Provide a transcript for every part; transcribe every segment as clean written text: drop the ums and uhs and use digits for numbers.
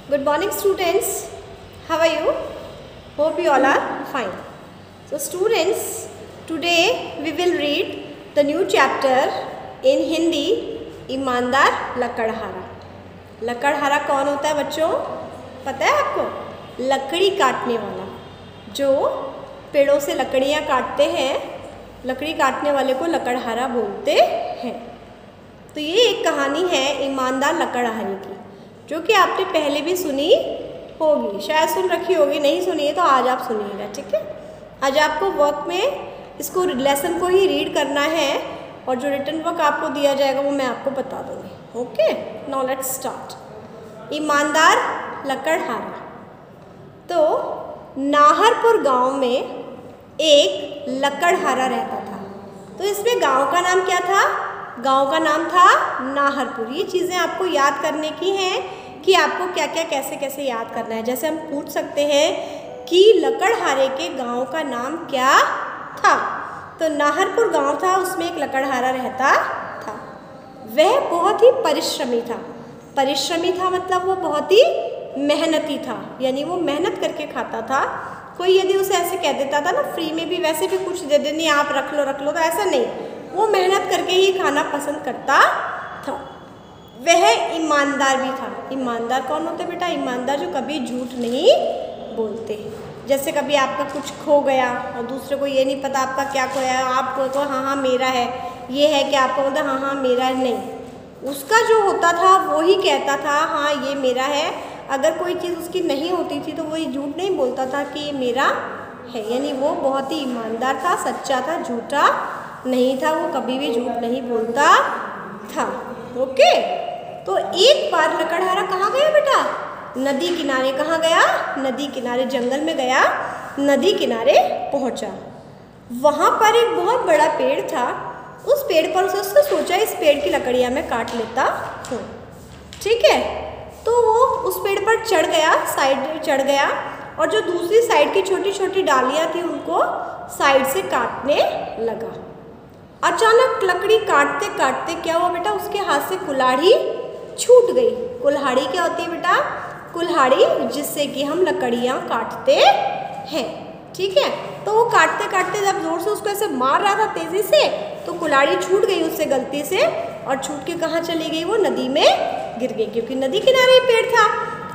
Good morning students. How are you? Hope you all are fine. So students, today we will read the new chapter in Hindi, ईमानदार लकड़हारा. लकड़हारा कौन होता है बच्चों? पता है आपको? लकड़ी काटने वाला, जो पेड़ों से लकड़ियाँ काटते हैं, लकड़ी काटने वाले को लकड़हारा बोलते हैं. तो ये एक कहानी है ईमानदार लकड़हारे की, जो कि आपने पहले भी सुनी होगी, शायद सुन रखी होगी, नहीं सुनी है तो आज आप सुनिएगा. ठीक है, आज आपको वर्क में इसको लेसन को ही रीड करना है और जो रिटन वर्क आपको दिया जाएगा वो मैं आपको बता दूँगी. Okay, now let's start. ईमानदार लकड़हारा. तो नाहरपुर गांव में एक लकड़हारा रहता था. तो इसमें गांव का नाम क्या था? गांव का नाम था नाहरपुर. ये चीज़ें आपको याद करने की हैं कि आपको क्या क्या कैसे कैसे याद करना है. जैसे हम पूछ सकते हैं कि लकड़हारे के गांव का नाम क्या था. तो नाहरपुर गांव था, उसमें एक लकड़हारा रहता था. वह बहुत ही परिश्रमी था. परिश्रमी था मतलब वो बहुत ही मेहनती था, यानी वो मेहनत करके खाता था. कोई यदि उसे ऐसे कह देता था ना फ्री में भी, वैसे भी कुछ दे देनी आप रख लो, तो ऐसा नहीं, वो मेहनत करके ही खाना पसंद करता था. वह ईमानदार भी था. ईमानदार कौन होते बेटा? ईमानदार जो कभी झूठ नहीं बोलते. जैसे कभी आपका कुछ खो गया और दूसरे को ये नहीं पता आपका क्या खोया है, आप बोलते हो हाँ हाँ मेरा है, ये है कि आपको बोलते हाँ हाँ मेरा है. नहीं, उसका जो होता था वो ही कहता था हाँ ये मेरा है. अगर कोई चीज़ उसकी नहीं होती थी तो वो ये झूठ नहीं बोलता था कि ये मेरा है. यानी वो बहुत ही ईमानदार था, सच्चा था, झूठा नहीं था. वो कभी भी झूठ नहीं बोलता था. ओके, तो एक बार लकड़हारा कहाँ गया बेटा? नदी किनारे. कहाँ गया? नदी किनारे. जंगल में गया, नदी किनारे पहुँचा. वहाँ पर एक बहुत बड़ा पेड़ था. उस पेड़ पर उसने सोचा इस पेड़ की लकड़ियाँ मैं काट लेता हूँ. ठीक है, तो वो उस पेड़ पर चढ़ गया, साइड में चढ़ गया और जो दूसरी साइड की छोटी छोटी डालियाँ थी उनको साइड से काटने लगा. अचानक लकड़ी काटते काटते क्या हुआ बेटा? उसके हाथ से कुल्हाड़ी छूट गई. कुल्हाड़ी क्या होती है बेटा? कुल्हाड़ी जिससे कि हम लकड़ियाँ काटते हैं. ठीक है, तो वो काटते काटते जब जोर से उसको ऐसे मार रहा था तेज़ी से, तो कुल्हाड़ी छूट गई उससे गलती से और छूट के कहाँ चली गई? वो नदी में गिर गई. क्योंकि नदी किनारे पेड़ था,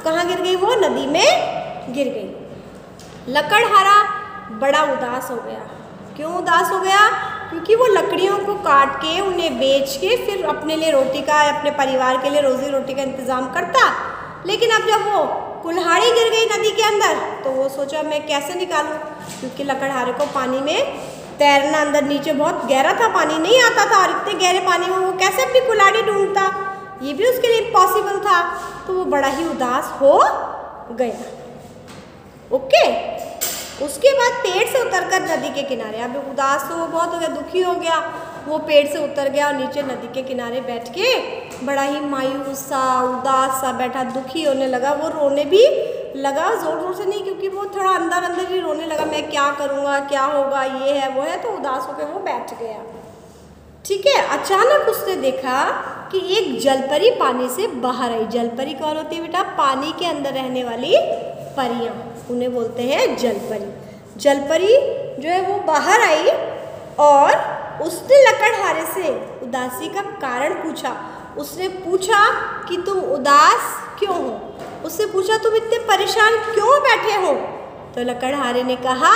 कहाँ गिर गई? वो नदी में गिर गई. लकड़हारा बड़ा उदास हो गया. क्यों उदास हो गया? क्योंकि वो लकड़ियों को काट के उन्हें बेच के फिर अपने लिए रोटी का, अपने परिवार के लिए रोजी रोटी का इंतज़ाम करता. लेकिन अब जब वो कुल्हाड़ी गिर गई नदी के अंदर तो वो सोचा मैं कैसे निकालूं, क्योंकि लकड़हारे को पानी में तैरना, अंदर नीचे बहुत गहरा था, पानी नहीं आता था और इतने गहरे पानी में वो कैसे अपनी कुल्हाड़ी ढूंढता, ये भी उसके लिए इम्पॉसिबल था. तो वो बड़ा ही उदास हो गया. ओके, उसके बाद पेड़ से उतरकर नदी के किनारे, अब उदास तो वो बहुत हो गया, दुखी हो गया. वो पेड़ से उतर गया और नीचे नदी के किनारे बैठ के बड़ा ही मायूस सा, उदास सा बैठा, दुखी होने लगा. वो रोने भी लगा, ज़ोर ज़ोर से नहीं, क्योंकि वो थोड़ा अंदर अंदर ही रोने लगा, मैं क्या करूँगा, क्या होगा, ये है वो है. तो उदास होकर वो बैठ गया. ठीक है, अचानक उसने देखा कि एक जलपरी पानी से बाहर आई. जलपरी कौन होती है बेटा? पानी के अंदर रहने वाली परियां, उन्हें बोलते हैं जलपरी. जलपरी जो है वो बाहर आई और उसने लकड़हारे से उदासी का कारण पूछा. उसने पूछा कि तुम उदास क्यों हो? उससे पूछा तुम इतने परेशान क्यों बैठे हो? तो लकड़हारे ने कहा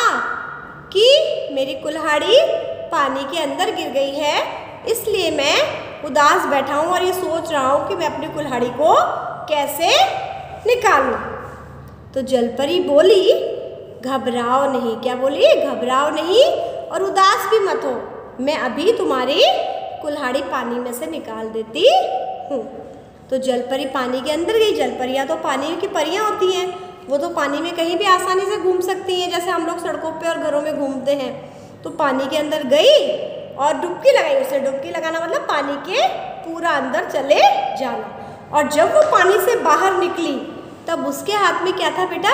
कि मेरी कुल्हाड़ी पानी के अंदर गिर गई है, इसलिए मैं उदास बैठा हूँ और ये सोच रहा हूँ कि मैं अपनी कुल्हाड़ी को कैसे निकालूं. तो जलपरी बोली घबराओ नहीं. क्या बोली? घबराओ नहीं और उदास भी मत हो, मैं अभी तुम्हारी कुल्हाड़ी पानी में से निकाल देती हूँ. तो जलपरी पानी के अंदर गई. जलपरियाँ तो पानी की परियाँ होती हैं, वो तो पानी में कहीं भी आसानी से घूम सकती हैं, जैसे हम लोग सड़कों पे और घरों में घूमते हैं. तो पानी के अंदर गई और डुबकी लगाई. उसे डुबकी लगाना मतलब पानी के पूरा अंदर चले जाना. और जब वो पानी से बाहर निकली तब उसके हाथ में क्या था बेटा?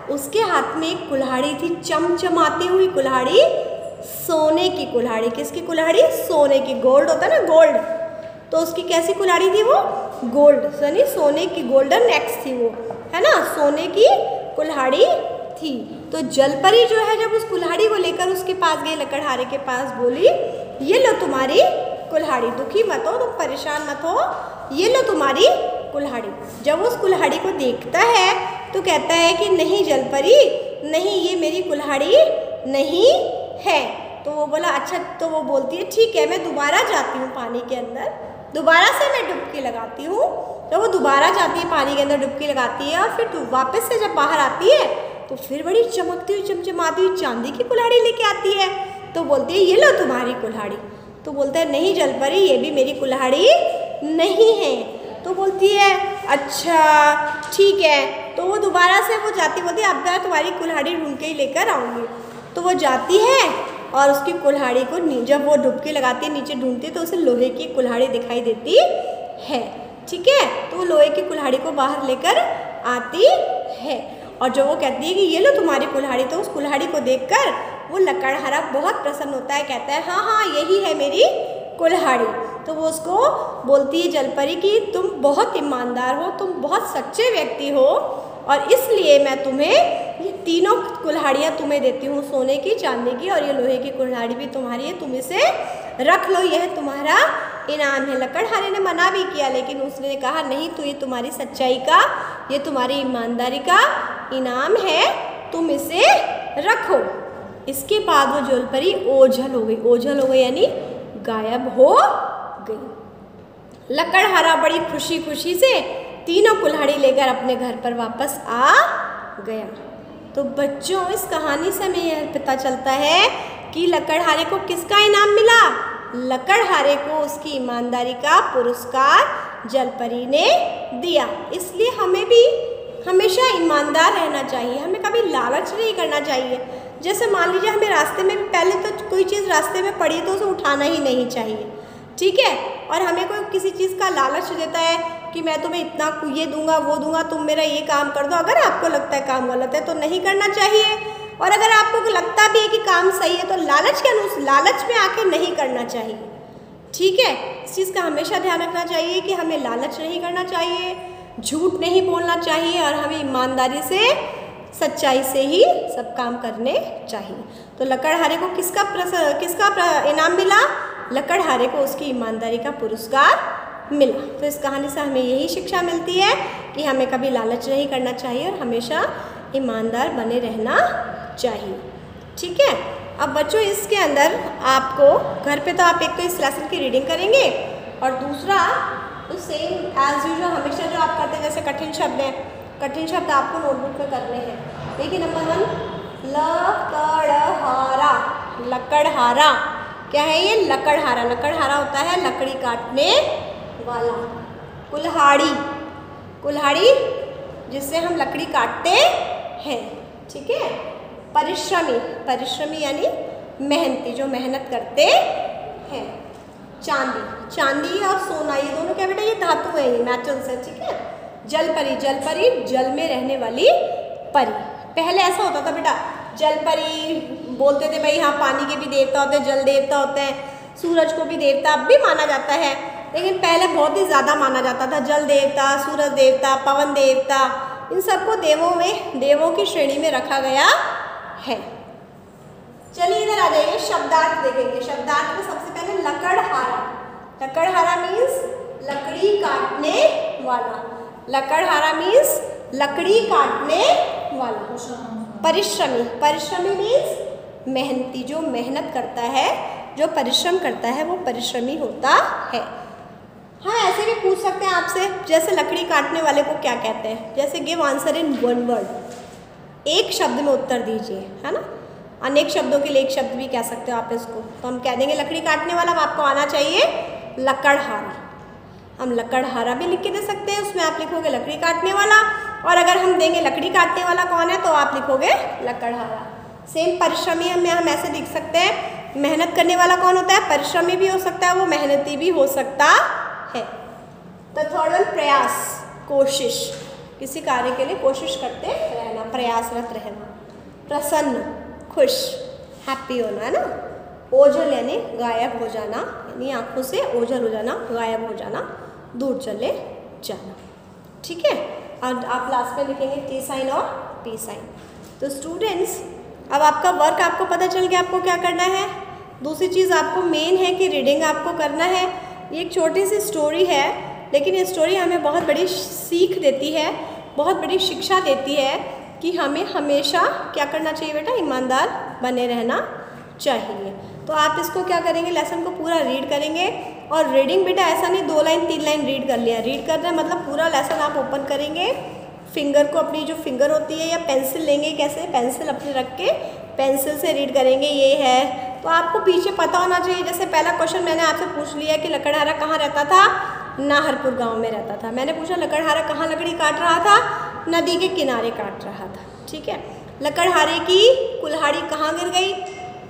उसके हाथ में एक कुल्हाड़ी थी, चमचमाती हुई कुल्हाड़ी, सोने की कुल्हाड़ी. किसकी कुल्हाड़ी? सोने की. गोल्ड होता है ना, गोल्ड. तो उसकी कैसी कुल्हाड़ी थी वो? गोल्ड, यानी सोने की, गोल्डन एक्स थी वो. है ना, सोने की कुल्हाड़ी थी। तो जलपरी जो है जब उस कुल्हाड़ी को लेकर उसके पास गई, लकड़हारे के पास, बोली ये लो तुम्हारी कुल्हाड़ी, दुखी मत हो तुम, परेशान मत हो, ये लो तुम्हारी कुल्हाड़ी। जब उस कुल्हाड़ी को देखता है तो कहता है कि नहीं जलपरी, नहीं ये मेरी कुल्हाड़ी नहीं है। तो वो बोला अच्छा, तो वो बोलती है ठीक है मैं दोबारा जाती हूँ पानी के अंदर, दोबारा से मैं डुबकी लगाती हूँ। तो वो दोबारा जाती है पानी के अंदर, डुबकी लगाती है और फिर वापस से जब बाहर आती है तो फिर बड़ी चमकती हुई चमचमाती हुई चांदी की कुल्हाड़ी लेके आती है। तो बोलती है ये लो तुम्हारी कुल्हाड़ी। तो बोलता है नहीं जलपरी, ये भी मेरी कुल्हाड़ी नहीं है। तो बोलती है अच्छा ठीक है। तो वो दोबारा से वो जाती, बोलती है अब मैं तुम्हारी कुल्हाड़ी ढूंढ के ही लेकर आऊँगी। तो वो जाती है और उसकी कुल्हाड़ी को जब वो डुबकी लगाती है नीचे ढूंढती है तो उसे लोहे की कुल्हाड़ी दिखाई देती है। ठीक है, तो वो लोहे की कुल्हाड़ी को बाहर लेकर आती है और जो वो कहती है कि ये लो तुम्हारी कुल्हाड़ी, तो उस कुल्हाड़ी को देखकर वो लकड़हारा बहुत प्रसन्न होता है, कहता है हाँ हाँ यही है मेरी कुल्हाड़ी। तो वो उसको बोलती है जलपरी कि तुम बहुत ईमानदार हो, तुम बहुत सच्चे व्यक्ति हो और इसलिए मैं तुम्हें ये तीनों कुल्हाड़ियाँ तुम्हें देती हूँ, सोने की, चांदी की और ये लोहे की कुल्हाड़ी भी तुम्हारी है, तुम इसे रख लो, यह तुम्हारा इनाम है। लकड़हारे ने मना भी किया लेकिन उसने कहा नहीं, तो ये तुम्हारी सच्चाई का, ये तुम्हारी ईमानदारी का इनाम है, तुम इसे रखो। इसके बाद वो जलपरी ओझल हो गई। ओझल हो गई यानी गायब हो गई। लकड़हारा बड़ी खुशी खुशी से तीनों कुल्हाड़ी लेकर अपने घर पर वापस आ गया। तो बच्चों इस कहानी से हमें यह पता चलता है कि लकड़हारे को किसका इनाम मिला? लकड़हारे को उसकी ईमानदारी का पुरस्कार जलपरी ने दिया। इसलिए हमें भी हमेशा ईमानदार रहना चाहिए, हमें कभी लालच नहीं करना चाहिए। जैसे मान लीजिए हमें रास्ते में पहले तो कोई चीज़ रास्ते में पड़ी तो उसे उठाना ही नहीं चाहिए, ठीक है। और हमें कोई किसी चीज़ का लालच देता है कि मैं तुम्हें इतना ये दूंगा वो दूंगा, तुम मेरा ये काम कर दो। अगर आपको लगता है काम गलत है तो नहीं करना चाहिए, और अगर आपको लगता भी है कि काम सही है तो लालच में आके नहीं करना चाहिए, ठीक है। इस चीज़ का हमेशा ध्यान रखना चाहिए कि हमें लालच नहीं करना चाहिए, झूठ नहीं बोलना चाहिए और हमें ईमानदारी से, सच्चाई से ही सब काम करने चाहिए। तो लकड़हारे को किसका इनाम मिला? लकड़हारे को उसकी ईमानदारी का पुरस्कार मिला। तो इस कहानी से हमें यही शिक्षा मिलती है कि हमें कभी लालच नहीं करना चाहिए और हमेशा ईमानदार बने रहना चाहिए, ठीक है। अब बच्चों इसके अंदर आपको घर पे तो आप एक तो इस लेसन की रीडिंग करेंगे और दूसरा तो सेम एज यूजुअल हमेशा जो आप करते हैं, जैसे कठिन शब्द हैं, कठिन शब्द आपको नोटबुक में करने हैं। देखिए नंबर 1 लकड़हारा। लकड़हारा क्या है? ये लकड़हारा। लकड़हारा होता है लकड़ी काटने वाला। कुल्हाड़ी, कुल्हाड़ी जिससे हम लकड़ी काटते हैं, ठीक है। परिश्रमी, परिश्रमी यानी मेहनती, जो मेहनत करते हैं। चांदी, चांदी और सोना ये दोनों क्या बेटा? ये धातु है, ये मेटल्स है, ठीक है। जलपरी, जलपरी जल में रहने वाली परी। पहले ऐसा होता था बेटा, जलपरी बोलते थे भाई हाँ पानी के भी देवता होते हैं, जल देवता होते हैं, सूरज को भी देवता अब भी माना जाता है, लेकिन पहले बहुत ही ज़्यादा माना जाता था। जल देवता, सूरज देवता, पवन देवता, इन सबको देवों की श्रेणी में रखा गया है। चलिए इधर आ जाइए, शब्दार्थ देखेंगे। शब्दार्थ में सबसे पहले लकड़हारा। लकड़हारा मीन्स लकड़ी काटने वाला। लकड़हारा मीन्स लकड़ी काटने वाला। परिश्रमी, परिश्रमी मीन्स मेहनती, जो मेहनत करता है, जो परिश्रम करता है वो परिश्रमी होता है। हाँ ऐसे भी पूछ सकते हैं आपसे, जैसे लकड़ी काटने वाले को क्या कहते हैं? जैसे give answer in one word, एक शब्द में उत्तर दीजिए, है ना। अनेक शब्दों के लिए एक शब्द भी कह सकते हो आप इसको, तो हम कह देंगे लकड़ी काटने वाला। आपको आना चाहिए लकड़हारा। हम लकड़हारा भी लिख के दे सकते हैं, उसमें आप लिखोगे लकड़ी काटने वाला, और अगर हम देंगे लकड़ी काटने वाला कौन है तो आप लिखोगे लकड़हारा। सेम परिश्रमी में हम ऐसे लिख सकते हैं, मेहनत करने वाला कौन होता है? परिश्रमी भी हो सकता है, वो मेहनती भी हो सकता है। तो थर्ड वन प्रयास, कोशिश, किसी कार्य के लिए कोशिश करते रहना, प्रयासरत रहना। प्रसन्न, खुश, हैप्पी होना, है ना। ओझल यानी गायब हो जाना, यानी आंखों से ओझल हो जाना, गायब हो जाना, दूर चले जाना, ठीक है। और आप लास्ट में लिखेंगे टी साइन और पी साइन। तो स्टूडेंट्स, अब आपका वर्क आपको पता चल गया आपको क्या करना है। दूसरी चीज़ आपको मेन है कि रीडिंग आपको करना है। ये एक छोटी सी स्टोरी है, लेकिन ये स्टोरी हमें बहुत बड़ी सीख देती है, बहुत बड़ी शिक्षा देती है कि हमें हमेशा क्या करना चाहिए बेटा, ईमानदार बने रहना चाहिए। तो आप इसको क्या करेंगे, लेसन को पूरा रीड करेंगे। और रीडिंग बेटा ऐसा नहीं 2 लाइन 3 लाइन रीड कर लिया, रीड करना मतलब पूरा लेसन आप ओपन करेंगे, फिंगर को, अपनी जो फिंगर होती है या पेंसिल लेंगे, कैसे पेंसिल अपने रख के पेंसिल से रीड करेंगे। ये है तो आपको पीछे पता होना चाहिए। जैसे पहला क्वेश्चन मैंने आपसे पूछ लिया कि लकड़हारा कहाँ रहता था, नाहरपुर गांव में रहता था। मैंने पूछा लकड़हारा कहाँ लकड़ी काट रहा था, नदी के किनारे काट रहा था। ठीक है, लकड़हारे की कुल्हाड़ी कहाँ गिर गई,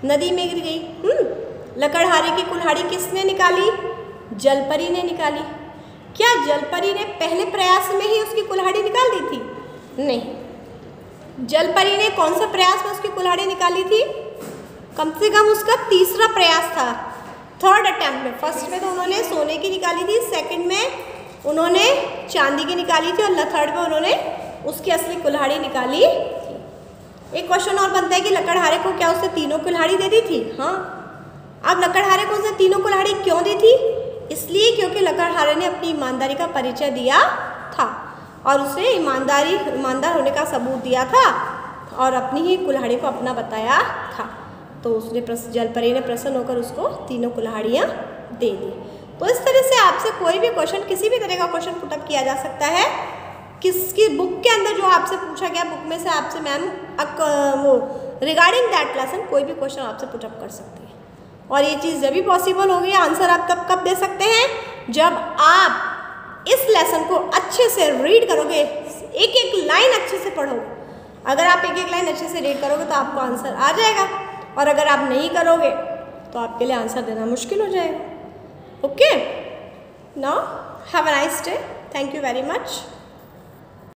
नदी में गिर गई। लकड़हारे की कुल्हाड़ी किसने निकाली, जलपरी ने निकाली। क्या जलपरी ने पहले प्रयास में ही उसकी कुल्हाड़ी निकाल दी थी, नहीं, जलपरी ने कौन सा प्रयास में उसकी कुल्हाड़ी निकाली थी, कम से कम उसका तीसरा प्रयास था, 3rd अटेम्प्ट में। फर्स्ट में तो उन्होंने सोने की निकाली थी, सेकंड में उन्होंने चांदी की निकाली थी, और 3rd में उन्होंने उसकी असली कुल्हाड़ी निकाली थी। एक क्वेश्चन और बनता है कि लकड़हारे को क्या उसने तीनों कुल्हाड़ी दे दी थी। हाँ, अब लकड़हारे को उसने तीनों कुल्हाड़ी क्यों दी थी, इसलिए क्योंकि लकड़हारे ने अपनी ईमानदारी का परिचय दिया था और उसे ईमानदार होने का सबूत दिया था और अपनी ही कुल्हाड़ी को अपना बताया था। तो उसने जलपरी ने प्रसन्न होकर उसको तीनों कुल्हाड़ियाँ दे दी। तो इस तरह से आपसे कोई भी क्वेश्चन, किसी भी तरह का क्वेश्चन पुटअप किया जा सकता है। किसकी बुक के अंदर जो आपसे पूछा गया, बुक में से आपसे मैम वो रिगार्डिंग दैट लेसन कोई भी क्वेश्चन आपसे पुटअप कर सकती है। और ये चीज़ जब भी पॉसिबल होगी, आंसर आप तब कब दे सकते हैं, जब आप इस लेसन को अच्छे से रीड करोगे, एक एक लाइन अच्छे से पढ़ोगे। अगर आप एक एक लाइन अच्छे से रीड करोगे तो आपको आंसर आ जाएगा, और अगर आप नहीं करोगे तो आपके लिए आंसर देना मुश्किल हो जाएगा। Okay, now have a nice day, thank you very much.